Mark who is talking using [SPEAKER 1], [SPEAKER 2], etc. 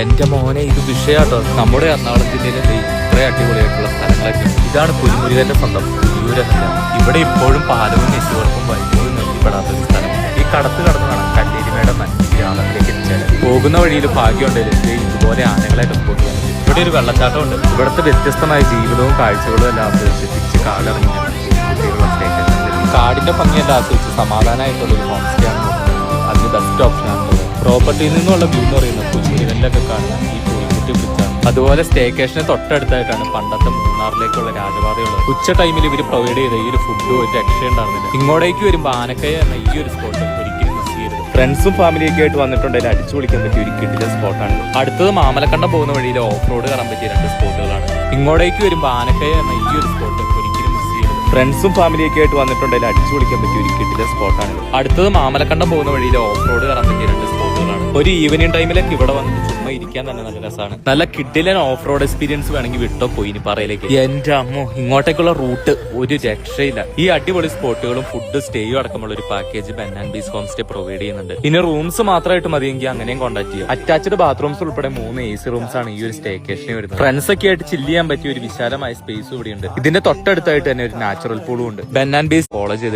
[SPEAKER 1] എന്റെ മോനെ ഇത് വിഷയാട്ടോ. നമ്മുടെ എറണാകുളം ജില്ലയിലെ ഇത്ര അടിപൊളിയായിട്ടുള്ള സ്ഥലങ്ങളൊക്കെ. ഇതാണ് പുലിമുരുകന്റെ സ്വന്തം പുലിയൂരെന്നില്ല. ഇവിടെ ഇപ്പോഴും പാലവും നെറ്റ്വർക്കും വൈദ്യുതി നിർത്തിപ്പെടാത്ത ഒരു സ്ഥലം. ഈ കടത്ത് കടന്ന് വേണം കല്ലേരിമേടെ ഗ്രാമത്തിലേക്ക് എത്തിച്ചാൽ. പോകുന്ന വഴിയിൽ ഭാഗ്യമുണ്ടെങ്കിൽ ഇതുപോലെ ആനകളായിട്ട് പോകുക. ഇവിടെ ഒരു വെള്ളച്ചാട്ടം ഉണ്ട്. ഇവിടുത്തെ വ്യത്യസ്തമായ ജീവിതവും കാഴ്ചകളും എല്ലാം ആസ്വദിച്ച് തിരിച്ച് കാടിറങ്ങി കുട്ടികളുടെ സ്റ്റേഷൻ. കാടിന്റെ ഭംഗിയെല്ലാം ആസ്വദിച്ച് സമാധാനമായിട്ടുള്ള ഒരു ഹോം സ്റ്റേ ആണ് അതിന് ബെസ്റ്റ് ഓപ്ഷൻ ആണ്. പ്രോപ്പർട്ടിയിൽ നിന്നുള്ള വ്യൂ എന്ന് പറയുന്നത് പുലിമുരുകനിലൊക്കെ കാണുന്ന ഈ പുലിക്കുട്ടി ബ്രിഡ്ജാണ്. അതുപോലെ സ്റ്റേക്കേഷന് തൊട്ടടുത്തായിട്ടാണ് പണ്ടത്തെ മൂന്നാറിലേക്കുള്ള രാജപാതയുള്ളത്. ഉച്ച ടൈമിൽ ഇവർ പ്രൊവൈഡ് ചെയ്ത ഈ ഒരു ഫുഡ് ഒരു രക്ഷയുണ്ടായിരുന്നില്ല. ഇങ്ങോട്ടേക്ക് വരുമ്പോൾ ആനക്കയ എന്ന ഈ ഒരു സ്പോട്ട് ഒരിക്കലും മിസ് ചെയ്യരുത്. ഫ്രണ്ട്സും ഫാമിലിയൊക്കെ ആയിട്ട് വന്നിട്ടുണ്ടെങ്കിൽ അടിച്ചു വിളിക്കാൻ പറ്റിയ ഒരു കിടിലൻ സ്പോട്ടാണ്. അടുത്തത് മാമലക്കണ്ടം പോകുന്ന വഴിയിൽ ഓഫ് റോഡ് കയറാൻ പറ്റിയ 2 സ്പോട്ടുകളാണ്. ഇങ്ങോട്ടേക്ക് വരുമ്പോൾ ആനക്കയ എന്ന ഈ ഒരു സ്പോട്ട് ഒരിക്കലും മിസ് ചെയ്യരുത്. ഫ്രണ്ട്സും ഫാമിലിയൊക്കെ ആയിട്ട് വന്നിട്ടുണ്ടെങ്കിൽ അടിച്ചു വിളിക്കാൻ പറ്റിയ ഒരു കിടിലൻ സ്പോട്ടാണ്. അടുത്തത് മാമലക്കണ്ടം പോകുന്ന വഴിയിൽ ഓഫ് റോഡ് കയറാൻ പറ്റിയ 2 സ്പോട്ടുകളാണ്. ഒരു ഈവനിങ് ടൈമിലൊക്കെ ഇവിടെ വന്നിട്ട് ചുമ്മാ ഇരിക്കാൻ തന്നെ നല്ല രസമാണ്. നല്ല കിഡിലൻ ഓഫ് റോഡ് എക്സ്പീരിയൻസ് വേണമെങ്കിൽ വിട്ടോ പോയിനി പറയിലേക്ക്. എന്റെ അമ്മോ, ഇങ്ങോട്ടേക്കുള്ള റൂട്ട് ഒരു രക്ഷയില്ല. ഈ അടിപൊളി സ്പോട്ടുകളും ഫുഡ് സ്റ്റേയും അടക്കമുള്ള ഒരു package Ben and Bees home stay provide ചെയ്യുന്നുണ്ട്. ഇനി റൂംസ് മാത്രമായിട്ട് മതിയെങ്കിൽ അങ്ങനെയും കോൺടാക്ട് ചെയ്യാം. അറ്റാച്ച്ഡ് ബാത്റൂംസ് ഉൾപ്പെടെ 3 AC റൂംസ് ആണ് ഈ ഒരു സ്റ്റേക്കേഷന് വരുന്നത്. ഫ്രണ്ട്സ് ഒക്കെ ആയിട്ട് ചില്ല് ചെയ്യാൻ പറ്റിയ ഒരു വിശാലമായ സ്പേസ് ഇവിടെയുണ്ട്. ഇതിന്റെ തൊട്ടടുത്തായിട്ട് തന്നെ ഒരു നാച്ചുറൽ പൂളും ഉണ്ട്. ബെൻ ആൻഡ് ബീസ് ഫോളോ ചെയ്തിട്ട്